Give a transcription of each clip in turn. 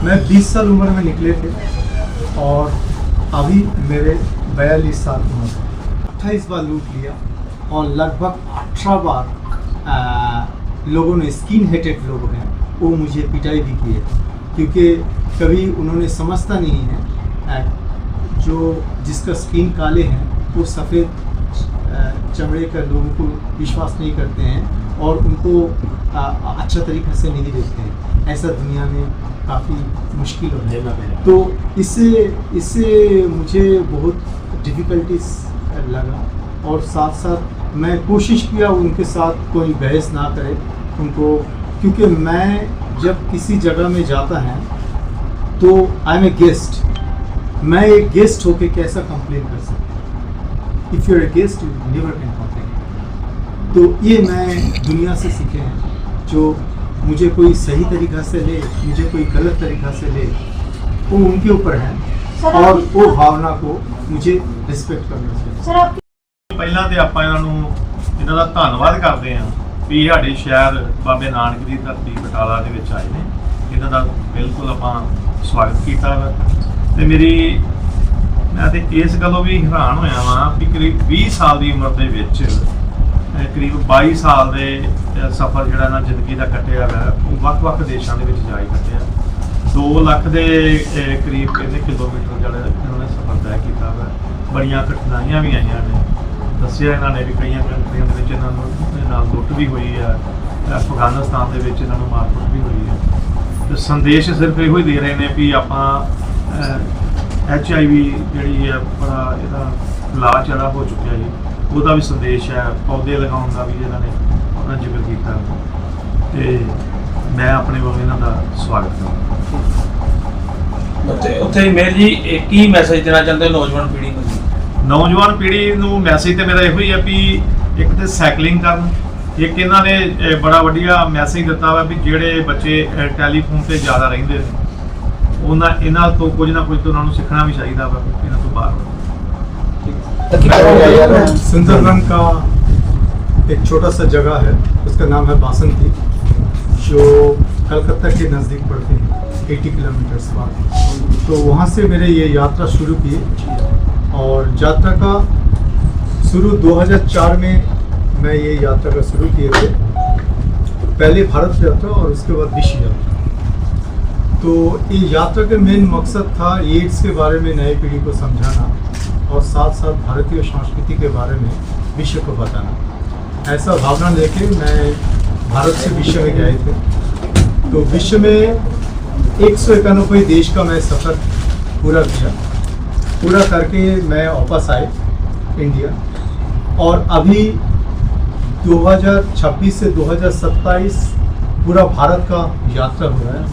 मैं 20 साल उम्र में निकले थे और अभी मेरे 42 साल उम्र है। 28 बार लूट लिया और लगभग 18 बार लोगों ने, स्किन हेटेड लोग हैं, वो मुझे पिटाई भी की है, क्योंकि कभी उन्होंने समझता नहीं है जो जिसका स्किन काले हैं वो सफ़ेद चमड़े का लोगों को विश्वास नहीं करते हैं और उनको अच्छा तरीके से नहीं देखते हैं। ऐसा दुनिया में काफ़ी मुश्किल हो है। तो इससे मुझे बहुत डिफ़िकल्टीज लगा और साथ साथ मैं कोशिश किया उनके साथ कोई बहस ना करे उनको, क्योंकि मैं जब किसी जगह में जाता है तो आई एम ए गेस्ट। मैं एक गेस्ट होके कैसा कंप्लेन कर सकता हूँ? If you are a guest you never can complain. तो ये मैं दुनिया से सीखे हैं, जो मुझे कोई सही तरीक़ा से ले, मुझे कोई गलत तरीक़ा से ले, वो उनके ऊपर है और वो भावना को मुझे रिस्पेक्ट करना चाहिए। ਪਹਿਲਾਂ ਤੇ ਆਪਾਂ ਇਹਨਾਂ ਦਾ ਧੰਨਵਾਦ ਕਰਦੇ ਹਾਂ ਵੀ ਸਾਡੇ ਸ਼ਹਿਰ ਬਾਬੇ ਨਾਨਕ ਦੀ ਧਰਤੀ ਬਟਾਲਾ ਦੇ ਵਿੱਚ ਆਏ ਨੇ। ਇਹਨਾਂ ਦਾ ਬਿਲਕੁਲ ਆਪਾਂ ਸਵਾਗਤ ਕੀਤਾ ਵਾ ਤੇ ਮੈਂ ਤੇ ਇਸ ਗੱਲੋਂ ਵੀ ਹੈਰਾਨ ਹੋਇਆ ਵਾਂ ਵੀ ਕਰੀਬ 20 ਸਾਲ ਦੀ ਉਮਰ ਦੇ ਵਿੱਚ ਕਰੀਬ 22 ਸਾਲ ਦੇ ਸਫ਼ਰ ਜਿਹੜਾ ਨਾ ਜ਼ਿੰਦਗੀ ਦਾ ਕੱਟਿਆ ਵਾ, ਉਹ ਵੱਖ-ਵੱਖ ਦੇਸ਼ਾਂ ਦੇ ਵਿੱਚ ਜਾ ਕੇ ਕੱਟਿਆ। 2 ਲੱਖ ਦੇ ਕਰੀਬ ਕਹਿੰਦੇ ਕਿਲੋਮੀਟਰ ਜਿਹੜਾ ਇਹਨਾਂ ਨੇ ਸਫ਼ਰ ਤੈਅ ਕੀਤਾ ਵਾ। ਬੜੀਆਂ ਕਠਿਨਾਈਆਂ ਵੀ ਆਈਆਂ ਨੇ, ਦੱਸਿਆ ਇਹਨਾਂ ਨੇ ਵੀ ਕਈਆਂ ਕੰਟਰੀਆਂ ਦੇ ਵਿੱਚ ਇਹਨਾਂ ਨੂੰ ਨਾਲ ਲੁੱਟ ਵੀ ਹੋਈ ਹੈ, ਅਫਗਾਨਿਸਤਾਨ ਦੇ ਵਿੱਚ ਇਹਨਾਂ ਨੂੰ ਮਾਰਕੁੱਟ ਵੀ ਹੋਈ ਹੈ। ਤੇ ਸੰਦੇਸ਼ ਸਿਰਫ ਇਹੋ ਹੀ ਦੇ ਰਹੇ ਨੇ ਵੀ ਆਪਾਂ HIV ਜਿਹੜੀ ਹੈ ਬੜਾ ਇਹਦਾ ਇਲਾਜ ਜਿਹੜਾ ਹੋ ਚੁੱਕਿਆ ਜੀ, ਉਹਦਾ ਵੀ ਸੰਦੇਸ਼ ਹੈ। ਪੌਦੇ ਲਗਾਉਣ ਦਾ ਵੀ ਇਹਨਾਂ ਨੇ ਆਪਣਾ ਜ਼ਿਕਰ ਕੀਤਾ ਤੇ ਮੈਂ ਆਪਣੇ ਵੱਲੋਂ ਇਹਨਾਂ ਦਾ ਸਵਾਗਤ ਕਰਦਾ। ਉੱਥੇ ਮੇਰ ਜੀ ਕੀ ਮੈਸੇਜ ਦੇਣਾ ਚਾਹੁੰਦੇ ਨੌਜਵਾਨ ਪੀੜ੍ਹੀ ਨੂੰ? ਨੌਜਵਾਨ ਪੀੜ੍ਹੀ ਨੂੰ ਮੈਸੇਜ ਤੇ ਮੇਰਾ ਇਹੋ ਹੀ ਹੈ ਵੀ ਇੱਕ ਤੇ ਸਾਈਕਲਿੰਗ ਕਰਨ। ਇੱਕ ਇਹਨਾਂ ਨੇ ਬੜਾ ਵਧੀਆ ਮੈਸੇਜ ਦਿੱਤਾ ਵਾ ਵੀ ਜਿਹੜੇ ਬੱਚੇ ਟੈਲੀਫੋਨ ਤੇ ਜ਼ਿਆਦਾ ਰਹਿੰਦੇ ਨੇ ਇਹਨਾਂ ਤੋਂ ਕੁਝ ਨਾ ਕੁਝ ਤਾਂ ਉਹਨਾਂ ਨੂੰ ਸਿੱਖਣਾ ਵੀ ਚਾਹੀਦਾ ਵਾ, ਇਹਨਾਂ ਤੋਂ ਬਾਹਰ। सुंदरबन का एक छोटा सा जगह है, उसका नाम है बासंती, जो कलकत्ता के नज़दीक पड़ते हैं, 80 किलोमीटर बाद। तो वहाँ से मेरे ये यात्रा शुरू की और यात्रा का शुरू 2004 में मैं ये यात्रा का शुरू किए थे। पहले भारत यात्रा और उसके बाद विश्व यात्रा। तो ये यात्रा का मेन मकसद था एड्स के बारे में नई पीढ़ी को समझाना और साथ साथ भारतीय संस्कृति के बारे में विश्व को बताना। ऐसा भावना लेके मैं भारत से विश्व में गए थे। तो विश्व में 191 देश का मैं सफ़र पूरा किया। पूरा करके मैं वापस आए इंडिया और अभी 2026 से 2027 पूरा भारत का यात्रा हो रहा है।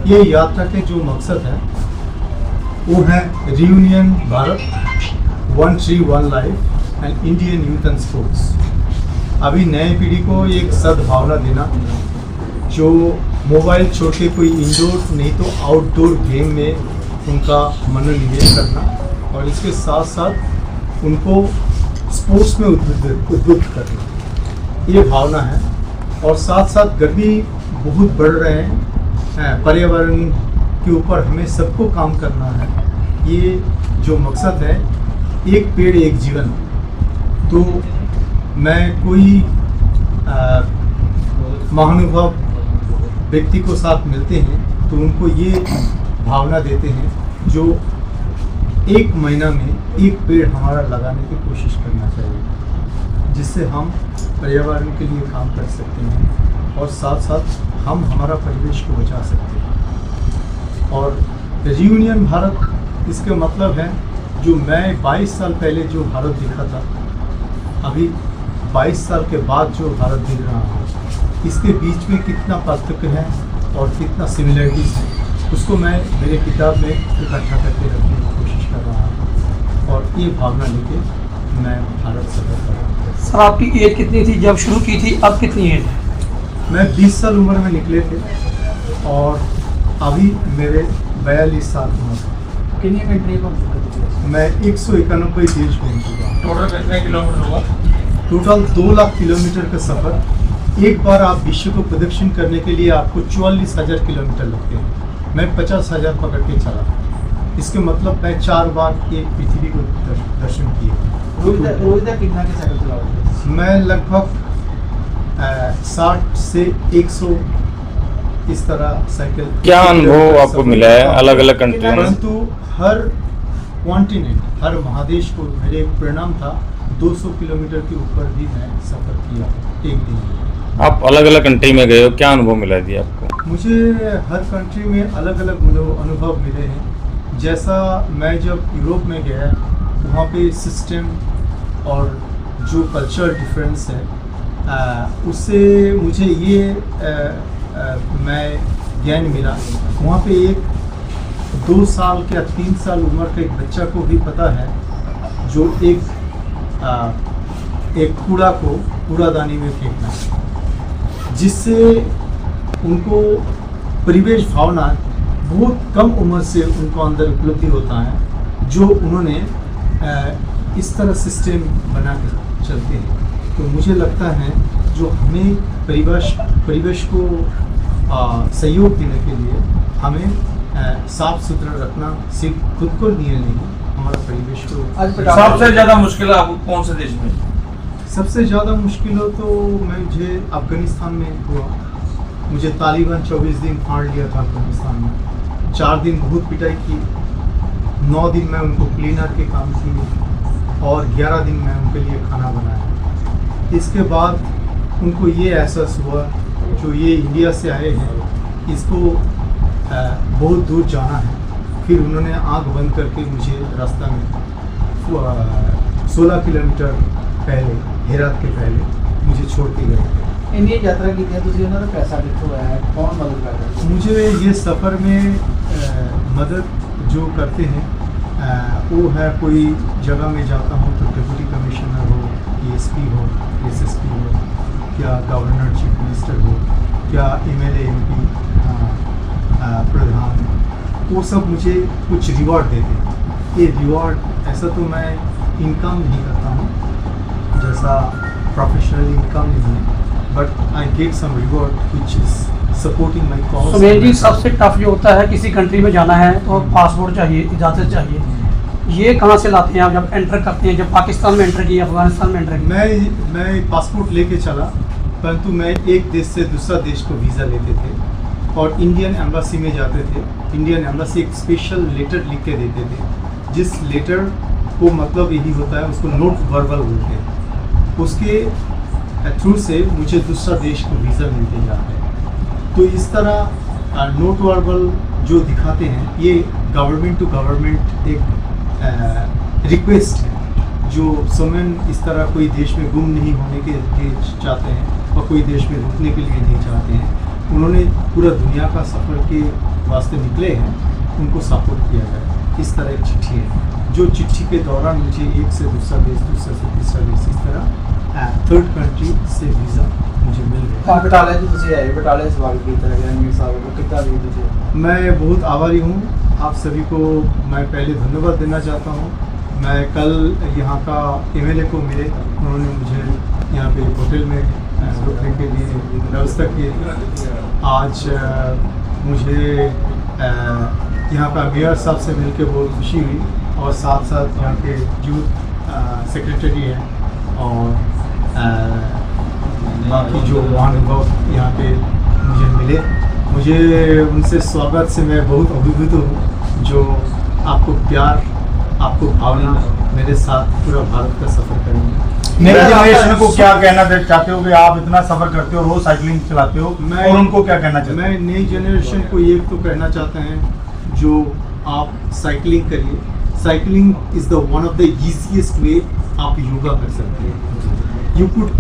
ये यात्रा के जो मकसद है वो है reunion Bharat, 1 tree 1 life and Indian youth and sports. अभी नए पीढ़ी को एक सद्भावना देना, जो मोबाइल छोड़ के कोई इंडोर नहीं तो आउटडोर गेम में उनका मनोनिवेश करना और इसके साथ साथ उनको स्पोर्ट्स में उद्बुद्ध करना, ये भावना है। और साथ साथ गर्मी बहुत बढ़ रहे हैं, पर्यावरण के ऊपर हमें सबको काम करना है। ये जो मकसद है, एक पेड़ एक जीवन। तो मैं कोई महानुभाव व्यक्ति को साथ मिलते हैं तो उनको ये भावना देते हैं, जो 1 महीना में एक पेड़ हमारा लगाने की कोशिश करना चाहिए, जिससे हम पर्यावरण के लिए काम कर सकते हैं और साथ साथ हम हमारा परिवेश को बचा सकते हैं। और रियूनियन भारत, इसका मतलब है जो मैं 22 साल पहले जो भारत दिखा था, अभी 22 साल के बाद जो भारत दिख रहा है, इसके बीच में कितना पार्थक्य है और कितना सिमिलरिटीज़ है, उसको मैं मेरे किताब में इकट्ठा करके रखने की कोशिश कर रहा हूँ और ये भावना लेके मैं भारत सफर कर रहा हूँ। सर, आपकी एज कितनी थी जब शुरू की थी, अब कितनी एज है? मैं 20 साल उम्र में निकले थे और अभी मेरे 42 साल उम्र है। कितनी कंट्री को? मैं 191 देश घूम चुका हूँ। टोटल कितने किलोमीटर हुआ? टोटल 2 लाख किलोमीटर का सफ़र। एक बार आप विश्व को प्रदक्षिण करने के लिए आपको 44,000 किलोमीटर लगते हैं। मैं 50,000 पकड़ के चला। इसके मतलब मैं 4 बार एक पृथ्वी को दर्शन किए। रोज का कितना के साइकिल चलाओगे? मैं लगभग 60 से 100 इस तरह साइकिल। क्या अनुभव आपको मिला है अलग अलग कंट्रियों में? परंतु हर कॉन्टिनेंट, हर महादेश को मेरे परिणाम था 200 किलोमीटर के ऊपर भी मैं सफ़र किया एक दिन में। आप अलग अलग कंट्री में गए हो, क्या अनुभव मिला थी आपको? मुझे हर कंट्री में अलग अलग अनुभव मिले हैं। जैसा मैं जब यूरोप में गया, वहाँ पे सिस्टम और जो कल्चर डिफरेंस है, उससे मुझे ये मैं ज्ञान मिला। वहाँ पे एक 2 साल या 3 साल उम्र का एक बच्चा को भी पता है जो एक कूड़ा को कूड़ादानी में फेंकना, जिससे उनको परिवेश भावना बहुत कम उम्र से उनको अंदर उपलब्धि होता है, जो उन्होंने इस तरह सिस्टम बना कर चलते हैं। तो मुझे लगता है जो हमें परिवेश को सहयोग देने के लिए हमें साफ सुथरा रखना, सिर्फ खुद को लिए नहीं, हमारा परिवेश को। सबसे ज्यादा मुश्किल आपको कौन से देश में? सबसे ज़्यादा मुश्किल हो तो मुझे अफ़गानिस्तान में हुआ। मुझे तालिबान 24 दिन फाड़ लिया था अफ़गानिस्तान में। 4 दिन बहुत पिटाई की, 9 दिन मैं उनको क्लीनर के काम किए और 11 दिन मैं उनके लिए खाना बनाया। इसके बाद उनको ये एहसास हुआ जो ये इंडिया से आए हैं, इसको बहुत दूर जाना है। फिर उन्होंने आँख बंद करके मुझे रास्ता में 16 किलोमीटर पहले, हेरात के पहले मुझे छोड़ के गए थे। इंडिया यात्रा की थी, तुझे उन्होंने पैसा कितना हुआ है, कौन मदद कर रहा है? मुझे ये सफ़र में मदद जो करते हैं वो है, कोई जगह में जाता हूँ तो डिप्टी कमिश्नर हो, ESP हो, SSP हो, क्या गवर्नर चीफ मिनिस्टर हो, क्या MLA MP प्रधान, वो सब मुझे कुछ रिवॉर्ड देते हैं। ये रिवॉर्ड ऐसा तो मैं इनकम नहीं करता हूँ, जैसा प्रोफेशनल इनकम नहीं है, but I get some reward which is supporting my cause. Sumer ji, सबसे टफ जो होता है किसी कंट्री में जाना है तो पासपोर्ट चाहिए, इजाज़त चाहिए। ये कहाँ से लाते हैं आप जब एंटर करते हैं? जब पाकिस्तान में एंटर किया, अफगानिस्तान में एंटर किया? मैं पासपोर्ट लेके चला, परंतु मैं एक देश से दूसरा देश को वीज़ा लेते थे और इंडियन एम्बेसी में जाते थे। इंडियन एम्बेसी एक स्पेशल लेटर लिख के देते थे, जिस लेटर को मतलब यही होता है, उसको नोट वर्बल बोलते हैं। उसके थ्रू से मुझे दूसरा देश को वीज़ा मिलते जाते हैं। तो इस तरह नोट वर्बल जो दिखाते हैं, ये गवर्नमेंट टू गवर्नमेंट एक रिक्वेस्ट है, जो समन इस तरह कोई देश में गुम नहीं होने के लिए चाहते हैं और कोई देश में रुकने के लिए नहीं चाहते हैं। उन्होंने पूरा दुनिया का सफ़र के वास्ते निकले हैं, उनको सपोर्ट किया जाए। इस तरह एक चिट्ठी है, जो चिट्ठी के दौरान मुझे एक से दूसरा देश, दूसरा से तीसरा देश, इस तरह थर्ड कंट्री से वीज़ा मुझे मिल गया। बटाले जो तुझे आए, बटाले सवाल किया गया अमीर साहब को, कितना भी तुझे? मैं बहुत आभारी हूँ आप सभी को। मैं पहले धन्यवाद देना चाहता हूँ। मैं कल यहाँ का MLA को मिले, उन्होंने मुझे यहाँ पे होटल में रुकने के लिए व्यवस्था की। आज मुझे यहाँ का मेयर साहब से मिलकर बहुत खुशी हुई और साथ साथ यहाँ के यूथ सेक्रेटरी हैं और बाकी जो महानुभाव यहाँ पे मुझे मिले, मुझे उनसे स्वागत से मैं बहुत अभिभूत हूँ। जो आपको प्यार, आपको भावना मेरे साथ पूरा भारत का सफ़र करेंगे। नई जनरेशन को क्या कहना चाहते हो कि आप इतना सफ़र करते हो, रोज साइकिलिंग चलाते हो, और उनको क्या कहना चाहते हो? मैं नई जनरेशन को ये तो कहना चाहता हैं, जो आप साइकिलिंग करिए। Cycling is the one of the easiest way आप योगा कर सकते हैं। You could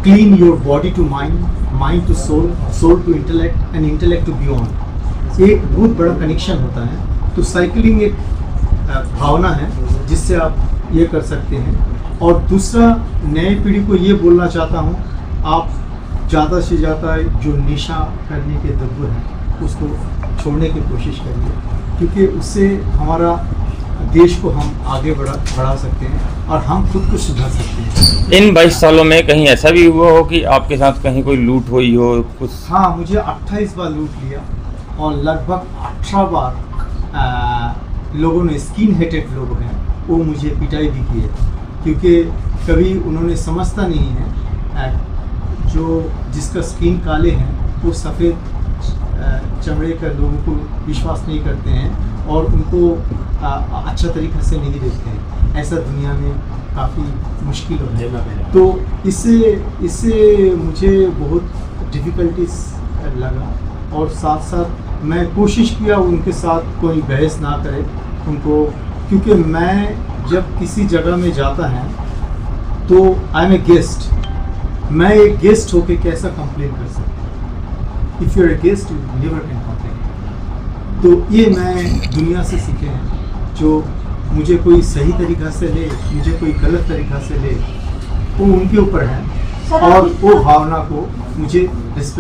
clean your body to mind, mind to soul, soul to intellect and intellect to beyond. एक बहुत बड़ा कनेक्शन होता है। तो साइकिलिंग एक भावना है जिससे आप ये कर सकते हैं। और दूसरा, नई पीढ़ी को ये बोलना चाहता हूँ, आप ज़्यादा से ज़्यादा जो नशा करने के दब्बू हैं उसको छोड़ने की कोशिश करिए, क्योंकि उससे हमारा देश को हम आगे बढ़ा सकते हैं और हम खुद को सुधार सकते हैं। इन 22 सालों में कहीं ऐसा भी हुआ हो कि आपके साथ कहीं कोई लूट हुई हो कुछ? हाँ, मुझे 28 बार लूट लिया। और लगभग 18 बार लोगों ने, स्किन हेटेड लोग हैं, वो मुझे पिटाई भी की है, क्योंकि कभी उन्होंने समझता नहीं है जो जिसका स्किन काले हैं वो सफ़ेद चमड़े का लोगों को विश्वास नहीं करते हैं और उनको अच्छा तरीक़े से नहीं देखते हैं। ऐसा दुनिया में काफ़ी मुश्किल हो है। तो इससे मुझे बहुत डिफ़िकल्टीज लगा और साथ साथ मैं कोशिश किया उनके साथ कोई बहस ना करे उनको, क्योंकि मैं जब किसी जगह में जाता है तो आई एम ए गेस्ट। मैं एक गेस्ट होके कैसा कंप्लेन कर सकता हूँ? If you are a guest you never can complain. तो ये मैं दुनिया से सीखे हैं, जो मुझे कोई सही तरीक़ा से ले, मुझे कोई गलत तरीक़ा से ले, वो उनके ऊपर है और वो भावना को मुझे रिस्पेक्ट